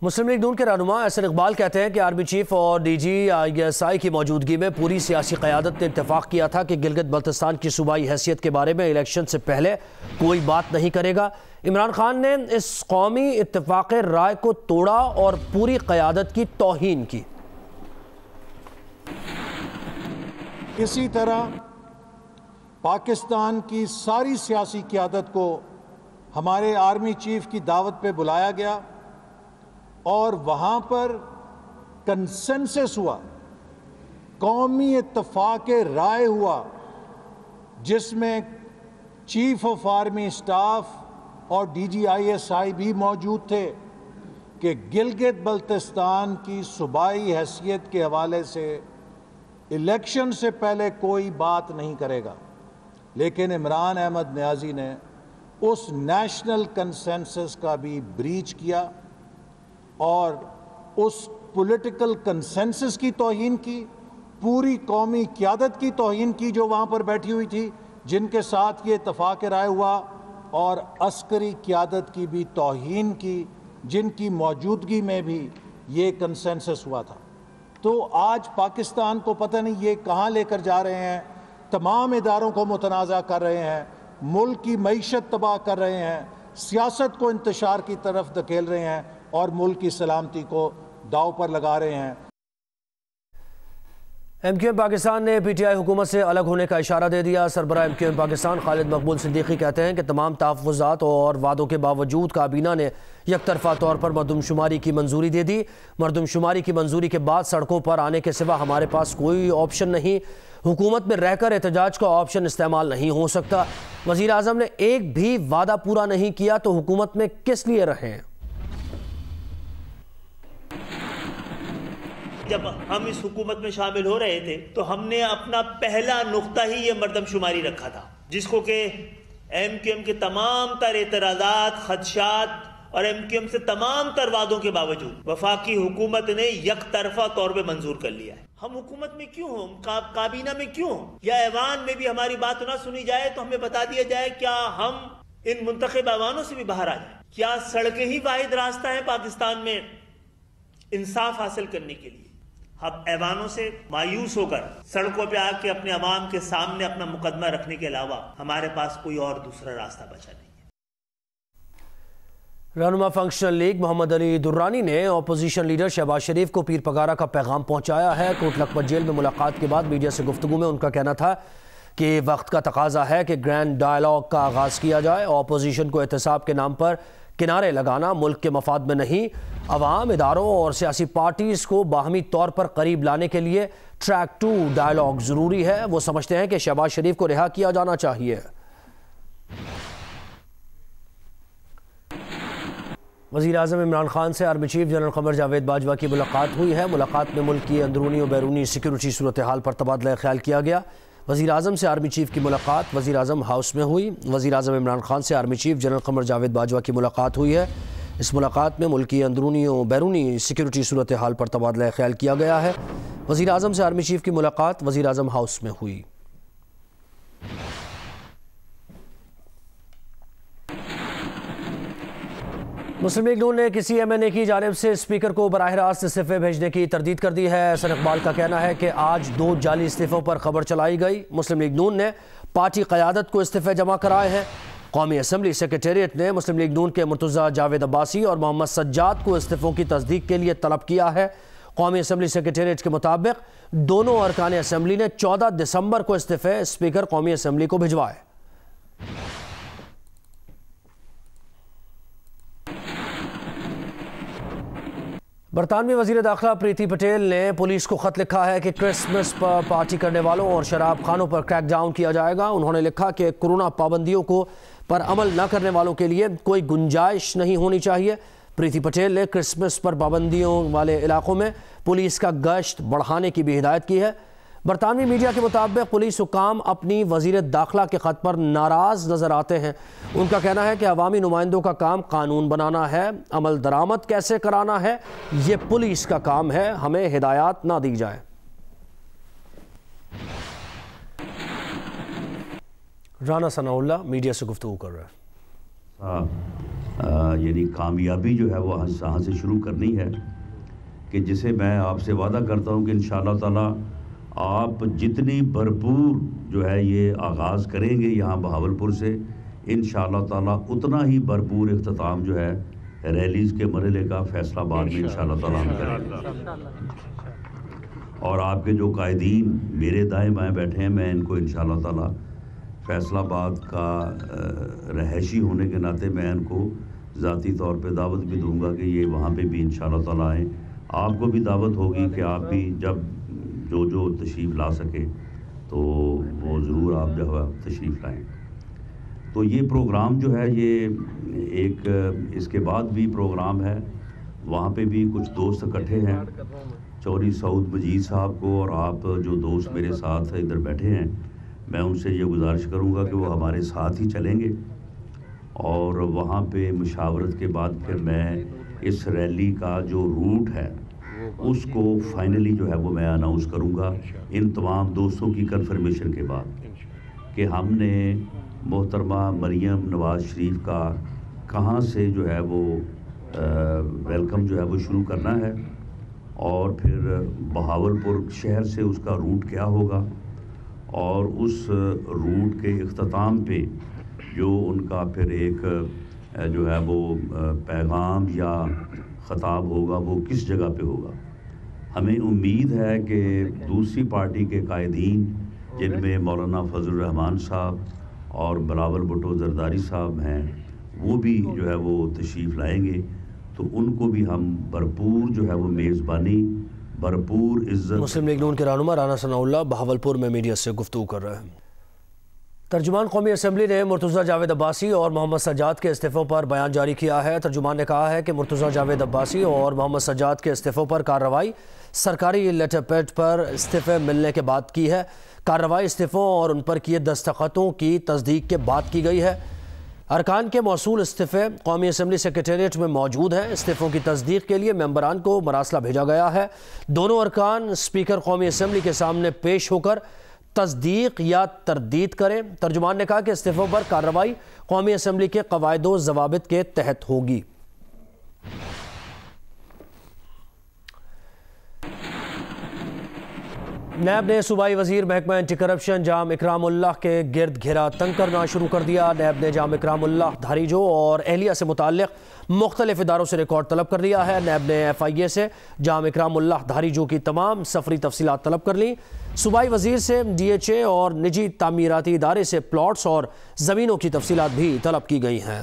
مسلم league نون کے رہنما احسن اقبال کہتے ہیں کہ آرمی چیف اور D G I S I کی موجودگی میں پوری سیاسی قیادت نے اتفاق کیا تھا کہ گلگت بلتستان کی صوبائی حیثیت کے بارے میں الیکشن سے پہلے کوئی بات نہیں کرے گا۔ عمران خان نے اس قومی اتفاق رائے کو توڑا اور پوری قیادت کی توہین کی۔ اسی طرح پاکستان کی ساری سیاسی قیادت کو ہمارے آرمی چیف کی دعوت پہ بلایا گیا اور وہاں پر کنسنسس ہوا، قومی اتفاق رائے ہوا، جس میں چیف آف آرمی اسٹاف اور D G I S I بھی موجود تھے کہ گلگت بلتستان کی صوبائی حیثیت کے حوالے سے الیکشن سے پہلے کوئی بات نہیں کرے گا۔ لیکن عمران احمد نیازی نے اس نیشنل کنسنسس کا بھی بریچ کیا اور اس پولیٹیکل کنسنسس کی توہین کی، پوری قومی قیادت کی توہین کی جو وہاں پر بیٹھی ہوئی تھی، جن کے ساتھ یہ اتفاق رائے ہوا، اور عسکری قیادت کی بھی توہین کی، جن کی موجودگی میں بھی یہ کنسنسس ہوا تھا۔ تو آج پاکستان کو پتہ نہیں یہ کہاں لے کر جا رہے ہیں، تمام اداروں کو متنازع کر رہے ہیں، ملک کی معیشت تباہ کر رہے ہیں، سیاست کو انتشار کی طرف دھکیل رہے ہیں اور ملک کی سلامتی کو داؤ پر لگا رہے ہیں۔ ایم کیو ایم پاکستان نے پی ٹی آئی حکومت سے الگ ہونے کا اشارہ دے دیا۔ سربراہ ایم کیو ایم پاکستان خالد مقبول صدیقی کہتے ہیں کہ تمام تحفظات اور وعدوں کے باوجود کابینہ نے یک طرفہ طور پر مردم شماری کی منظوری دے دی۔ مردم شماری کی منظوری کے بعد سڑکوں پر آنے کے سوا ہمارے پاس کوئی آپشن نہیں، حکومت میں رہ کر احتجاج کا آپشن استعمال نہیں ہو سکتا۔ وزیر اعظم نے ایک بھی وعدہ پورا نہیں کیا تو حکومت میں کس لیے رہے ہیں؟ جب ہم اس حکومت میں شامل ہو رہے تھے تو ہم نے اپنا پہلا نقطہ ہی یہ مردم شماری رکھا تھا، جس کو کہ ایم کیو ایم کے تمام تر اعتراضات، خدشات اور ایم کیو ایم سے تمام تر وعدوں کے باوجود وفاقی حکومت نے یک طرفہ طور پہ منظور کر لیا ہے۔ ہم حکومت میں کیوں ہوں، کابینہ میں کیوں ہوں، یا ایوان میں بھی ہماری بات نہ سنی جائے تو ہمیں بتا دیا جائے کیا ہم ان منتخب ایوانوں سے بھی باہر آ جائیں؟ کیا سڑکیں ہی واحد راستہ ہے پاکستان میں انصاف حاصل کرنے کے لیے؟ ہم ایوانوں سے مایوس ہو کر سڑکوں پہ آ کے اپنے عوام کے سامنے اپنا مقدمہ رکھنے کے علاوہ ہمارے پاس کوئی اور دوسرا راستہ بچا نہیں ہے۔ رہنما فنکشنل لیگ محمد علی درانی نے اپوزیشن لیڈر شہباز شریف کو پیر پگارا کا پیغام پہنچایا ہے۔ کوٹ لکھپت جیل میں ملاقات کے بعد میڈیا سے گفتگو میں ان کا کہنا تھا کہ وقت کا تقاضا ہے کہ گرینڈ ڈائیلاگ کا آغاز کیا جائے۔ اپوزیشن کو احتساب کے نام پر کنارے لگانا ملک کے مفاد میں نہیں، عوام، اداروں اور سیاسی پارٹیز کو باہمی طور پر قریب لانے کے لیے ٹریک 2 ڈائیلاگ ضروری ہے۔ وہ سمجھتے ہیں کہ شہباز شریف کو رہا کیا جانا چاہیے۔ وزیر اعظم عمران خان سے army chief general Qamar Javed Bajwa کی ملاقات ہوئی ہے۔ ملاقات میں ملک کی اندرونی و بیرونی سیکیورٹی صورتحال پر تبادلہ خیال کیا گیا۔ وزیر اعظم سے آرمی چیف کی ملاقات وزیر اعظم ہاؤس میں ہوئی۔ وزیر اعظم عمران خان سے army chief general Qamar Javed Bajwa کی ملاقات ہوئی ہے۔ اس ملاقات میں ملک کی اندرونی و بیرونی سیکیورٹی صورتحال پر تبادلہ خیال کیا گیا ہے۔ وزیر اعظم سے آرمی چیف کی ملاقات وزیر اعظم ہاؤس میں ہوئی۔ مسلم لیگ نون نے کسی ایم این اے کی جانب سے اسپیکر کو براہ راست استعفے بھیجنے کی تردید کر دی ہے۔ احسن اقبال کا کہنا ہے کہ آج 2 جعلی استعفوں پر خبر چلائی گئی۔ مسلم لیگ نون نے پارٹی قیادت کو استعفے جمع کرائے ہیں۔ قومی اسمبلی سیکریٹریٹ نے مسلم لیگ نون کے مرتضیٰ جاوید عباسی اور محمد سجاد کو استعفوں کی تصدیق کے لیے طلب کیا ہے۔ قومی اسمبلی سیکریٹریٹ کے مطابق دونوں ارکان اسمبلی نے 14 دسمبر کو استعفے اسپیکر قومی اسمبلی کو بھجوائے۔ برطانوی وزیر داخلہ پریتی پٹیل نے پولیس کو خط لکھا ہے کہ کرسمس پر پارٹی کرنے والوں اور شراب خانوں پر کریک ڈاؤن کیا جائے گا۔ انہوں نے لکھا کہ کورونا پابندیوں پر عمل نہ کرنے والوں کے لیے کوئی گنجائش نہیں ہونی چاہیے۔ پریتی پٹیل نے کرسمس پر پابندیوں والے علاقوں میں پولیس کا گشت بڑھانے کی بھی ہدایت کی ہے۔ برطانوی میڈیا کے مطابق پولیس حکام اپنی وزیر داخلہ کے خط پر ناراض نظر آتے ہیں۔ ان کا کہنا ہے کہ عوامی نمائندوں کا کام قانون بنانا ہے، عمل درآمد کیسے کرانا ہے یہ پولیس کا کام ہے، ہمیں ہدایات نہ دی جائے۔ رانا ثناء اللہ میڈیا سے گفتگو کر رہے ہیں۔ یعنی کامیابی جو ہے وہ یہاں سے شروع کرنی ہے، کہ جسے میں آپ سے وعدہ کرتا ہوں کہ انشاءاللہ تعالیٰ آپ جتنی بھرپور جو ہے یہ آغاز کریں گے یہاں بہاولپور سے، انشاءاللہ تعالیٰ اتنا ہی بھرپور اختتام جو ہے ریلیز کے مرحلے کا فیصلہ آباد میں انشاءاللہ تعالیٰ ہم کریں گے۔ اور آپ کے جو قائدین میرے دائیں بائیں بیٹھے ہیں، میں ان کو انشاءاللہ تعالیٰ فیصلہ آباد کا رہائشی ہونے کے ناطے میں ان کو ذاتی طور پہ دعوت بھی دوں گا کہ یہ وہاں پہ بھی انشاءاللہ تعالیٰ آئیں۔ آپ کو بھی دعوت ہوگی کہ آپ بھی جب جو تشریف لا سکے تو وہ ضرور آپ جو ہے تشریف لائیں۔ تو یہ پروگرام جو ہے یہ ایک اس کے بعد بھی پروگرام ہے، وہاں پہ بھی کچھ دوست اکٹھے ہیں، چوہدری سعود مجید صاحب کو اور آپ جو دوست میرے ساتھ ادھر بیٹھے ہیں، میں ان سے یہ گزارش کروں گا کہ وہ ہمارے ساتھ ہی چلیں گے، اور وہاں پہ مشاورت کے بعد پھر میں اس ریلی کا جو روٹ ہے اس کو فائنلی جو ہے وہ میں اناؤنس کروں گا ان تمام دوستوں کی کنفرمیشن کے بعد، کہ ہم نے محترمہ مریم نواز شریف کا کہاں سے جو ہے وہ ویلکم جو ہے وہ شروع کرنا ہے، اور پھر بہاولپور شہر سے اس کا روٹ کیا ہوگا، اور اس روٹ کے اختتام پہ جو ان کا پھر ایک جو ہے وہ پیغام یا خطاب ہوگا وہ کس جگہ پہ ہوگا۔ ہمیں امید ہے کہ دوسری پارٹی کے قائدین جن میں مولانا فضل الرحمان صاحب اور بلاول بھٹو زرداری صاحب ہیں، وہ بھی جو ہے وہ تشریف لائیں گے، تو ان کو بھی ہم بھرپور جو ہے وہ میزبانی، بھرپور عزت۔ مسلم لیگ نون کے رہنما رانا ثناء اللہ بہاولپور میں میڈیا سے گفتگو کر رہے ہیں۔ ترجمان قومی اسمبلی نے مرتضیٰ جاوید عباسی اور محمد سجاد کے استعفوں پر بیان جاری کیا ہے۔ ترجمان نے کہا ہے کہ مرتضیٰ جاوید عباسی اور محمد سجاد کے استعفوں پر کارروائی سرکاری لیٹر پیڈ پر استعفے ملنے کے بعد کی ہے۔ کارروائی استعفوں اور ان پر کیے دستخطوں کی تصدیق کے بعد کی گئی ہے۔ ارکان کے موصول استعفے قومی اسمبلی سیکریٹریٹ میں موجود ہیں۔ استعفوں کی تصدیق کے لیے ممبران کو مراسلہ بھیجا گیا ہے۔ دونوں ارکان اسپیکر قومی اسمبلی کے سامنے پیش ہو کر تصدیق یا تردید کریں۔ ترجمان نے کہا کہ استعفوں پر کارروائی قومی اسمبلی کے قواعد و ضوابط کے تحت ہوگی۔ نیب نے صوبائی وزیر محکمہ اینٹی کرپشن جام اکرام اللہ کے گرد گھیرا تنگ کرنا شروع کر دیا۔ نیب نے جام اکرام اللہ دھاریجو اور اہلیہ سے متعلق مختلف اداروں سے ریکارڈ طلب کر لیا ہے۔ نیب نے ایف آئی اے سے جام اکرام اللہ دھاریجو کی تمام سفری تفصیلات طلب کر لیں۔ صوبائی وزیر سے ڈی ایچ اے اور نجی تعمیراتی ادارے سے پلاٹس اور زمینوں کی تفصیلات بھی طلب کی گئی ہیں۔